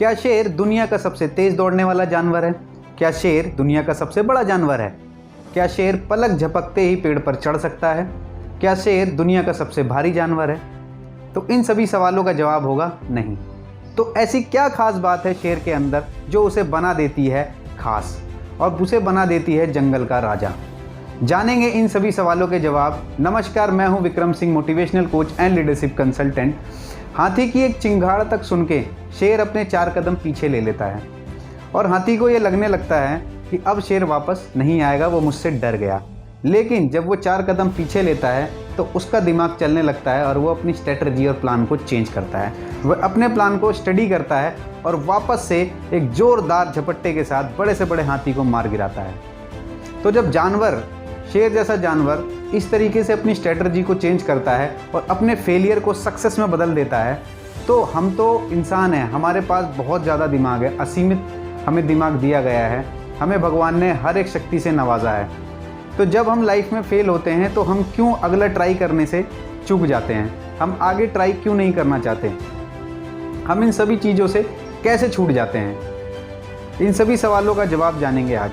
क्या शेर दुनिया का सबसे तेज दौड़ने वाला जानवर है? क्या शेर दुनिया का सबसे बड़ा जानवर है? क्या शेर पलक झपकते ही पेड़ पर चढ़ सकता है? क्या शेर दुनिया का सबसे भारी जानवर है? तो इन सभी सवालों का जवाब होगा नहीं। तो ऐसी क्या खास बात है शेर के अंदर जो उसे बना देती है खास और उसे बना देती है जंगल का राजा? जानेंगे इन सभी सवालों के जवाब। नमस्कार, मैं हूं Vikram Singh, motivational coach and leadership consultant. हाथी की एक चिंगाड़ तक सुन के शेर अपने 4 कदम पीछे ले लेता है और हाथी को ये लगने लगता है कि अब शेर वापस नहीं आएगा, वो मुझसे डर गया। लेकिन जब वो 4 कदम पीछे लेता है तो उसका दिमाग चलने लगता है और वो अपनी स्ट्रेटजी और प्लान को चेंज करता है। वह अपने प्लान को स्टडी करता है और वापस से एक जोरदार झपट्टे के साथ बड़े से बड़े हाथी को मार गिराता है। तो जब जानवर, शेर जैसा जानवर इस तरीके से अपनी स्ट्रेटजी को चेंज करता है और अपने फेलियर को सक्सेस में बदल देता है, तो हम तो इंसान हैं, हमारे पास बहुत ज़्यादा दिमाग है, असीमित हमें दिमाग दिया गया है, हमें भगवान ने हर एक शक्ति से नवाजा है। तो जब हम लाइफ में फेल होते हैं तो हम क्यों अगला ट्राई करने से चूक जाते हैं? हम आगे ट्राई क्यों नहीं करना चाहते? हम इन सभी चीज़ों से कैसे छूट जाते हैं? इन सभी सवालों का जवाब जानेंगे आज।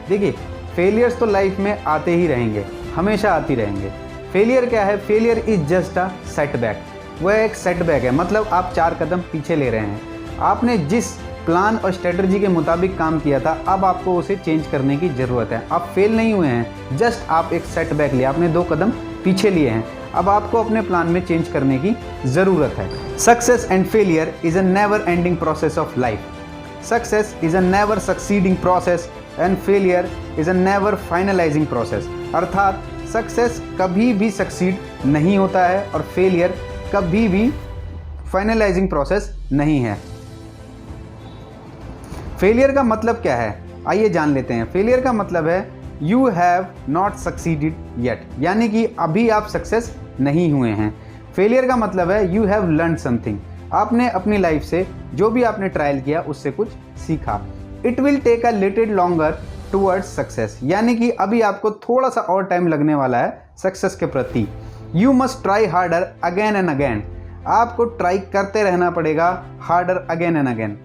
देखिए, फेलियर्स तो लाइफ में आते ही रहेंगे, हमेशा आती रहेंगे। फेलियर क्या है? Failure is just a setback. वह एक सेटबैक है, मतलब आप 4 कदम पीछे ले रहे हैं। आपने जिस प्लान और स्ट्रेटजी के मुताबिक काम किया था, अब आपको उसे चेंज करने की ज़रूरत है। आप फेल नहीं हुए हैं, जस्ट आप एक सेटबैक लिया, आपने 2 कदम पीछे लिए हैं। अब आपको अपने प्लान में चेंज करने की ज़रूरत है। Success and failure is a never ending process of life. Success is a never succeeding process and failure is a never finalizing process. अर्थात सक्सेस कभी भी सक्सीड नहीं होता है और फेलियर कभी भी फाइनलाइजिंग प्रोसेस नहीं है। फेलियर का मतलब क्या है? आइए जान लेते हैं। फेलियर का मतलब है you have not succeeded yet, यानी कि अभी आप सक्सेस नहीं हुए हैं। फेलियर का मतलब है यू हैव लर्न समथिंग, आपने अपनी लाइफ से जो भी आपने ट्रायल किया उससे कुछ सीखा। It will take a little longer towards success, यानी कि अभी आपको थोड़ा सा और टाइम लगने वाला है सक्सेस के प्रति। You must try harder again and again, आपको ट्राई करते रहना पड़ेगा harder again and again.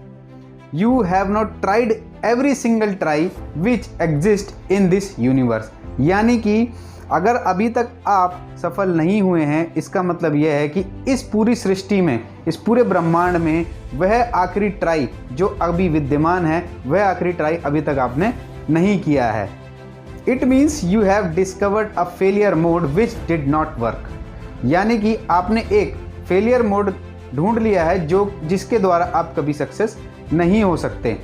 You have not tried every single try which exist in this universe, यानी कि अगर अभी तक आप सफल नहीं हुए हैं, इसका मतलब यह है कि इस पूरी सृष्टि में, इस पूरे ब्रह्मांड में वह आखिरी ट्राई जो अभी विद्यमान है, वह आखिरी ट्राई अभी तक आपने नहीं किया है। It means you have discovered a failure mode which did not work, यानी कि आपने एक फेलियर मोड ढूंढ लिया है जिसके द्वारा आप कभी सक्सेस नहीं हो सकते।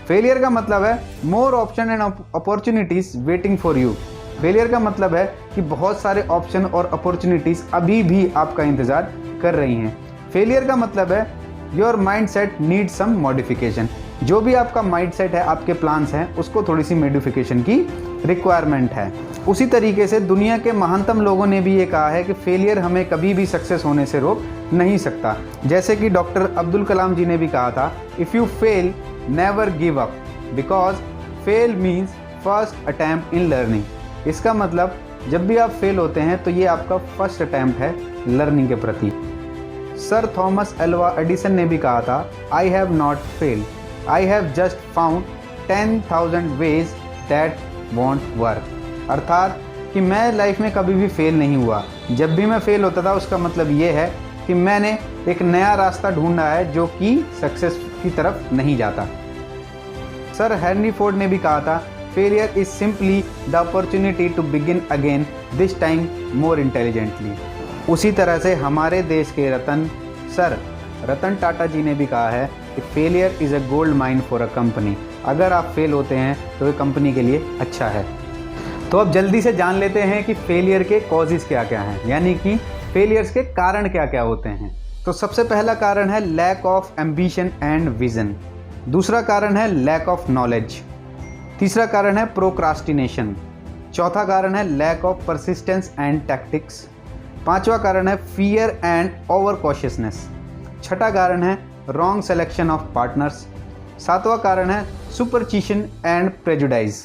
फेलियर का मतलब है मोर option and opportunities waiting for you. Failure का मतलब है कि बहुत सारे ऑप्शन और अपॉर्चुनिटीज अभी भी आपका इंतज़ार कर रही हैं। फेलियर का मतलब है your mind set need some modification, जो भी आपका माइंड सेट है, आपके प्लान्स हैं, उसको थोड़ी सी मॉडिफिकेशन की रिक्वायरमेंट है। उसी तरीके से दुनिया के महानतम लोगों ने भी ये कहा है कि फेलियर हमें कभी भी सक्सेस होने से रोक नहीं सकता। जैसे कि डॉक्टर अब्दुल कलाम जी ने भी कहा था, if you fail never give up because fail means first attempt in learning. इसका मतलब जब भी आप फेल होते हैं तो ये आपका फर्स्ट अटैम्प्ट है लर्निंग के प्रति। सर थॉमस अल्वा एडिसन ने भी कहा था, I have not failed, I have just found 10,000 ways that want work. अर्थात कि मैं लाइफ में कभी भी फेल नहीं हुआ। जब भी मैं फेल होता था उसका मतलब ये है कि मैंने एक नया रास्ता ढूंढा है जो कि सक्सेस की तरफ नहीं जाता। सर हेनरी फोर्ड ने भी कहा था, failure is simply the opportunity to begin again, this time more intelligently. उसी तरह से हमारे देश के रतन टाटा जी ने भी कहा है कि failure is a gold mine for a company. अगर आप फेल होते हैं तो ये कंपनी के लिए अच्छा है। तो अब जल्दी से जान लेते हैं कि फेलियर के कॉजेज़ क्या क्या हैं, यानी कि फेलियर्स के कारण क्या क्या होते हैं। तो सबसे पहला कारण है lack of ambition and vision. दूसरा कारण है लैक ऑफ नॉलेज। तीसरा कारण है प्रोक्रास्टिनेशन। चौथा कारण है lack of persistence and tactics. पांचवा कारण है फियर एंड ओवर कॉशियसनेस। छठा कारण है रॉन्ग सेलेक्शन ऑफ पार्टनर्स। सातवां कारण है सुपरस्टिशन एंड प्रेजुडाइज।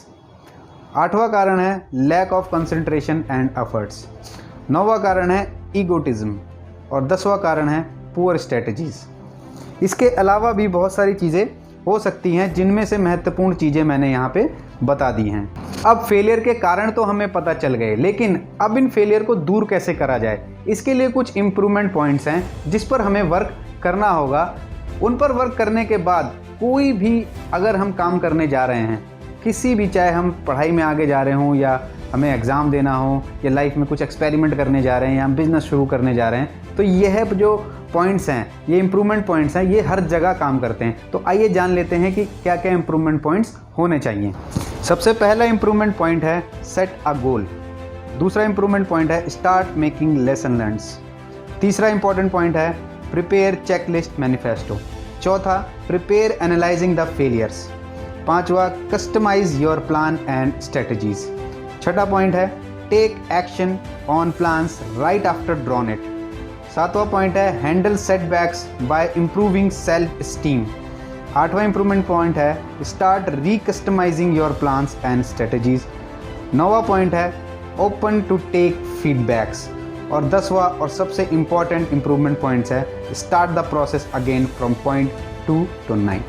आठवां कारण है lack of concentration and efforts. नौवां कारण है ईगोटिज्म और 10वां कारण है पुअर स्ट्रेटजीज। इसके अलावा भी बहुत सारी चीज़ें हो सकती हैं, जिनमें से महत्वपूर्ण चीज़ें मैंने यहाँ पे बता दी हैं। अब फेलियर के कारण तो हमें पता चल गए, लेकिन अब इन फेलियर को दूर कैसे करा जाए, इसके लिए कुछ इम्प्रूवमेंट पॉइंट्स हैं जिस पर हमें वर्क करना होगा। उन पर वर्क करने के बाद कोई भी अगर हम काम करने जा रहे हैं, किसी भी, चाहे हम पढ़ाई में आगे जा रहे हों या हमें एग्ज़ाम देना हो या लाइफ में कुछ एक्सपेरिमेंट करने जा रहे हैं या हम बिज़नेस शुरू करने जा रहे हैं, तो यह जो पॉइंट्स हैं, ये इम्प्रूवमेंट पॉइंट्स हैं, ये हर जगह काम करते हैं। तो आइए जान लेते हैं कि क्या क्या इम्प्रूवमेंट पॉइंट्स होने चाहिए। सबसे पहला इम्प्रूवमेंट पॉइंट है सेट अ गोल। दूसरा इम्प्रूवमेंट पॉइंट है स्टार्ट मेकिंग लेसन लर्न्स। तीसरा इंपॉर्टेंट पॉइंट है प्रिपेयर चेकलिस्ट मैनिफेस्टो। चौथा प्रिपेयर एनालाइजिंग द फेलियर्स। पांचवा customise your plan and strategies. छठा पॉइंट है take action on plans right after drawn it. सातवां point है handle setbacks by improving self steam. आठवां improvement point है start recustomising your plans and strategies. नौवां point है open to take feedbacks. और 10वां और सबसे इम्पॉर्टेंट इंप्रूवमेंट पॉइंट्स है start the process again from point 2 to 9।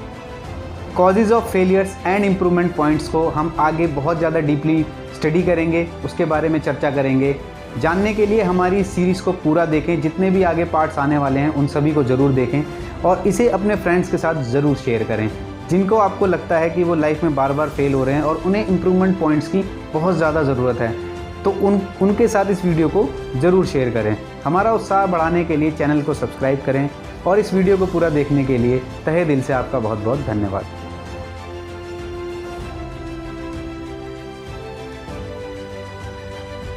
Causes of failures and improvement points को हम आगे बहुत ज़्यादा डीपली स्टडी करेंगे, उसके बारे में चर्चा करेंगे। जानने के लिए हमारी सीरीज़ को पूरा देखें, जितने भी आगे पार्ट्स आने वाले हैं उन सभी को ज़रूर देखें और इसे अपने फ्रेंड्स के साथ ज़रूर शेयर करें, जिनको आपको लगता है कि वो लाइफ में बार बार फेल हो रहे हैं और उन्हें इम्प्रूवमेंट पॉइंट्स की बहुत ज़्यादा ज़रूरत है, तो उनके साथ इस वीडियो को ज़रूर शेयर करें। हमारा उत्साह बढ़ाने के लिए चैनल को सब्सक्राइब करें और इस वीडियो को पूरा देखने के लिए तहे दिल से आपका बहुत बहुत धन्यवाद।